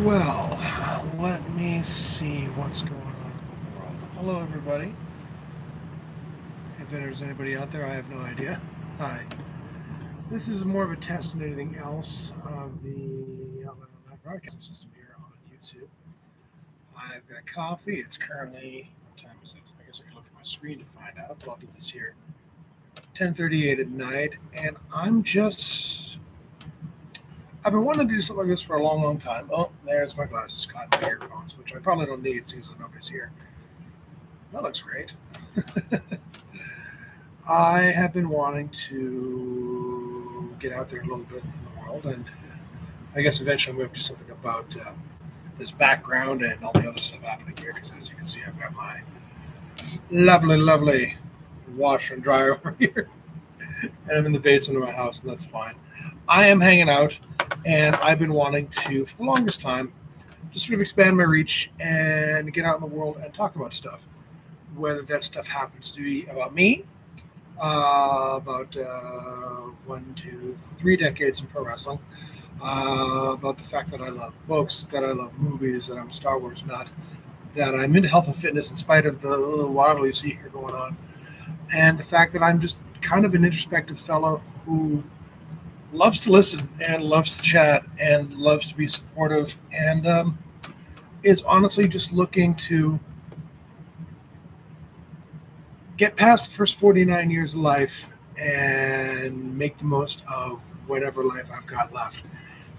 Well, let me see what's going on in the world. Hello, everybody. If there's anybody out there, I have no idea. Hi. This is more of a test than anything else of the OUTLAW broadcasting system here on YouTube. I've got a coffee. It's currently, what time is it? I guess I can look at my screen to find out, but I'll do this here. 10:38 at night, and I've been wanting to do something like this for a long, long time. Oh, there's my glasses caught in my earphones, which I probably don't need since nobody's here. That looks great. I have been wanting to get out there a little bit in the world, and I guess eventually I'm going to do something about this background and all the other stuff happening here, because as you can see, I've got my lovely, lovely washer and dryer over here, and I'm in the basement of my house, and that's fine. I am hanging out, and I've been wanting to, for the longest time, just sort of expand my reach and get out in the world and talk about stuff. Whether that stuff happens to be about me, about 3 decades in pro wrestling, about the fact that I love books, that I love movies, that I'm a Star Wars nut, that I'm into health and fitness in spite of the little waddle you see here going on, and the fact that I'm just kind of an introspective fellow who loves to listen and loves to chat and loves to be supportive and is honestly just looking to get past the first 49 years of life and make the most of whatever life I've got left.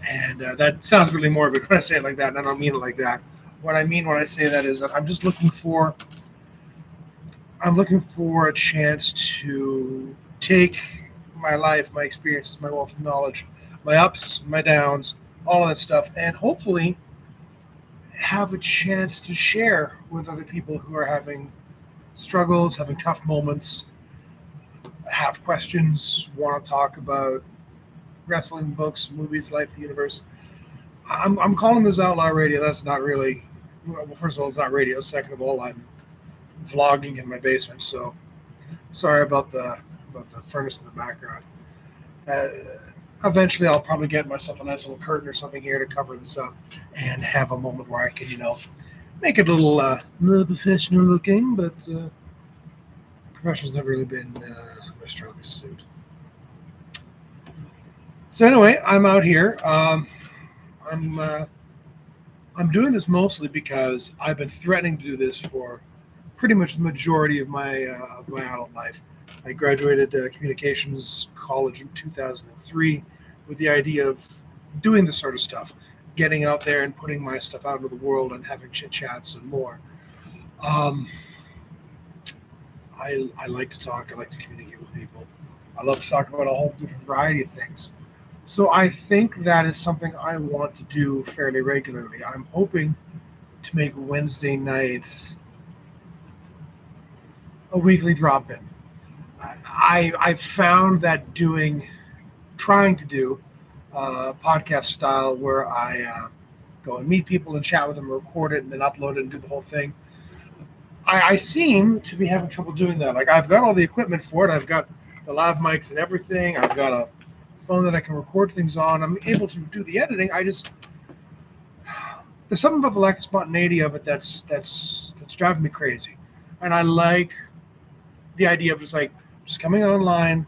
And that sounds really morbid when I say it like that, and I don't mean it like that. What I mean when I say that is that I'm looking for a chance to take my life, my experiences, my wealth of knowledge, my ups, my downs, all of that stuff, and hopefully have a chance to share with other people who are having struggles, having tough moments, have questions, want to talk about wrestling, books, movies, life, the universe. I'm calling this Outlaw Radio. That's not really, well, first of all, it's not radio. Second of all, I'm vlogging in my basement, so sorry about the furnace in the background. Uh, Eventually, I'll probably get myself a nice little curtain or something here to cover this up and have a moment where I can, make it a little more professional looking, but professional's never really been my strongest suit. So anyway, I'm out here. I'm doing this mostly because I've been threatening to do this for pretty much the majority of my adult life. I graduated communications college in 2003 with the idea of doing this sort of stuff, getting out there and putting my stuff out into the world and having chit chats and more. I like to talk. I like to communicate with people. I love to talk about a whole different variety of things. So I think that is something I want to do fairly regularly. I'm hoping to make Wednesday nights a weekly drop-in. I've found that trying to do podcast style where I go and meet people and chat with them, record it, and then upload it and do the whole thing. I seem to be having trouble doing that. Like, I've got all the equipment for it. I've got the lav mics and everything. I've got a phone that I can record things on. I'm able to do the editing. There's something about the lack of spontaneity of it that's driving me crazy. And I like the idea of just coming online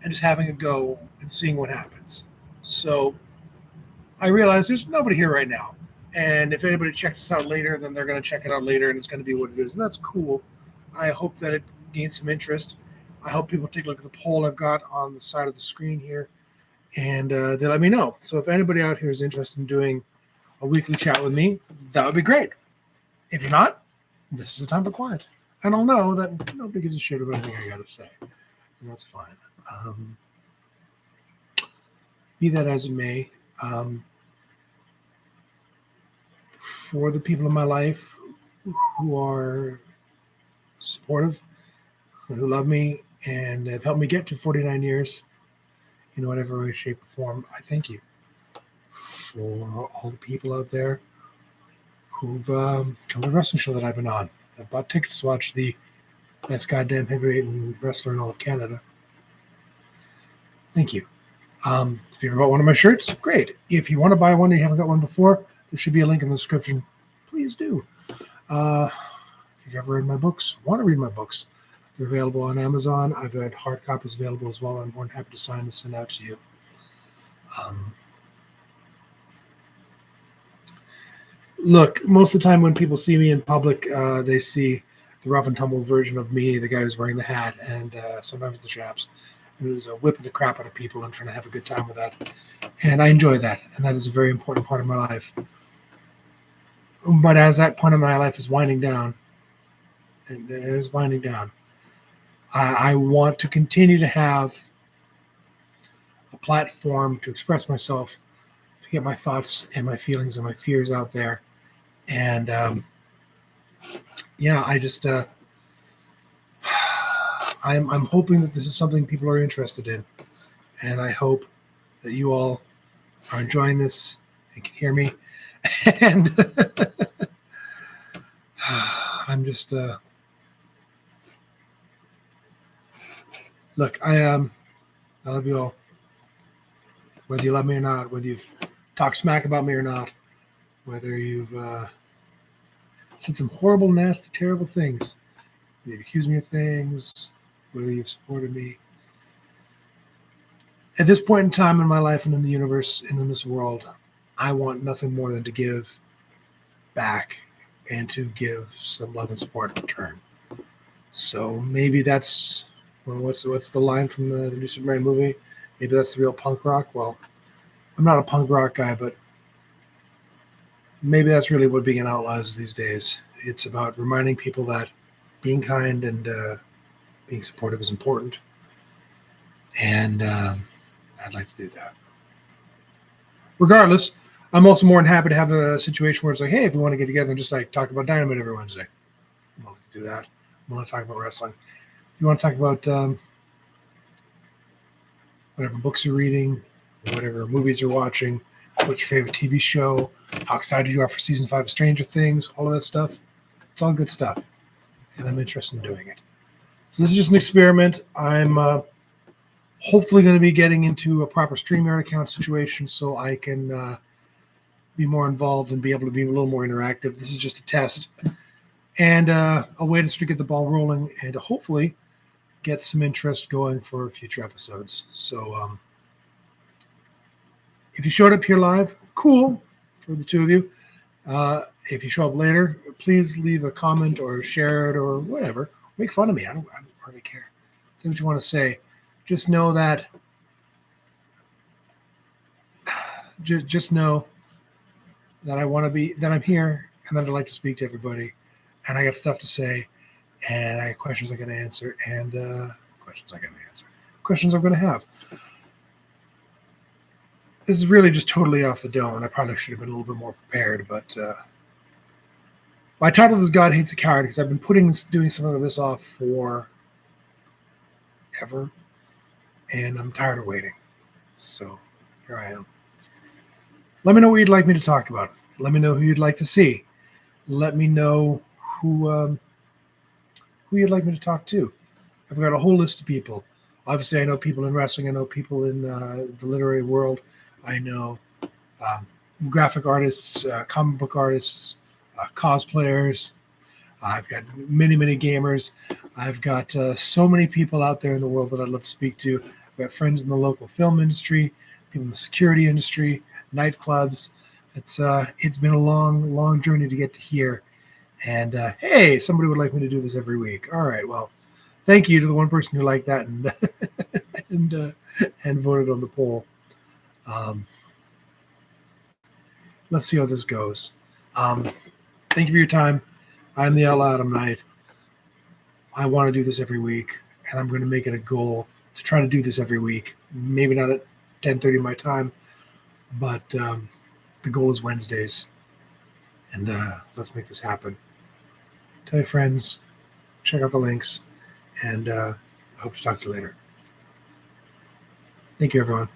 and just having a go and seeing what happens. So I realize there's nobody here right now. And if anybody checks this out later, then they're going to check it out later, and it's going to be what it is. And that's cool. I hope that it gains some interest. I hope people take a look at the poll I've got on the side of the screen here, and they let me know. So if anybody out here is interested in doing a weekly chat with me, that would be great. If you're not, this is a time for quiet. And I'll know that nobody gives a shit about anything I got to say. And that's fine. Be that as it may, for the people in my life who are supportive, who love me, and have helped me get to 49 years in whatever way, shape, or form, I thank you. For all the people out there who've come to the wrestling show that I've been on. I bought tickets to watch the best goddamn heavyweight wrestler in all of Canada. Thank you. If you ever bought one of my shirts, great. If you want to buy one and you haven't got one before, there should be a link in the description. Please do. If you've ever read my books, want to read my books, they're available on Amazon. I've got hard copies available as well. I'm more than happy to sign and send out to you. Look, most of the time when people see me in public, they see the rough and tumble version of me, the guy who's wearing the hat and sometimes the chaps, who's whipping the crap out of people and trying to have a good time with that. And I enjoy that, and that is a very important part of my life. But as that part of my life is winding down, and it is winding down, I want to continue to have a platform to express myself, to get my thoughts and my feelings and my fears out there. And yeah, I just I'm hoping that this is something people are interested in, and I hope that you all are enjoying this and can hear me. And I'm just look, I love you all, whether you love me or not, whether you've talked smack about me or not, whether you've said some horrible, nasty, terrible things, whether you've accused me of things, whether you've supported me. At this point in time in my life and in the universe and in this world, I want nothing more than to give back and to give some love and support in return. So maybe that's, well, what's the line from the new Superman movie? Maybe that's the real punk rock. Well, I'm not a punk rock guy, but maybe that's really what being an outlaw is these days. It's about reminding people that being kind and being supportive is important. And I'd like to do that. Regardless, I'm also more than happy to have a situation where it's like, hey, if we want to get together and just like talk about Dynamite every Wednesday, I'm willing to do that. I want to talk about wrestling. If you want to talk about whatever books you're reading, whatever movies you're watching, what's your favorite TV show, how excited you are for season 5 of Stranger Things, all of that stuff. It's all good stuff, and I'm interested in doing it. So this is just an experiment. I'm hopefully going to be getting into a proper StreamYard account situation so I can be more involved and be able to be a little more interactive. This is just a test and a way to sort of get the ball rolling and to hopefully get some interest going for future episodes. So if you showed up here live, cool for the two of you. If you show up later, please leave a comment or share it or whatever. Make fun of me. I don't hardly care. Say what you want to say. Just know that. Just know that I want to be, that I'm here, and that I'd like to speak to everybody, and I got stuff to say, and I got questions I got to answer, and questions I'm going to have. This is really just totally off the dome, and I probably should have been a little bit more prepared, but my title is God Hates a Coward because I've been doing some of this off for ever, and I'm tired of waiting. So here I am. Let me know what you'd like me to talk about. Let me know who you'd like to see. Let me know who you'd like me to talk to. I've got a whole list of people. Obviously, I know people in wrestling. I know people in the literary world. I know graphic artists, comic book artists, cosplayers. I've got many, many gamers. I've got so many people out there in the world that I'd love to speak to. I've got friends in the local film industry, people in the security industry, nightclubs. It's been a long, long journey to get to here. And hey, somebody would like me to do this every week. All right, well, thank you to the one person who liked that and voted on the poll. Let's see how this goes. Thank you for your time. I'm the Outlaw Adam Knight. I want to do this every week, and I'm going to make it a goal to try to do this every week. Maybe not at 10:30 my time, but the goal is Wednesdays. And let's make this happen. Tell your friends, check out the links, and I hope to talk to you later. Thank you, everyone.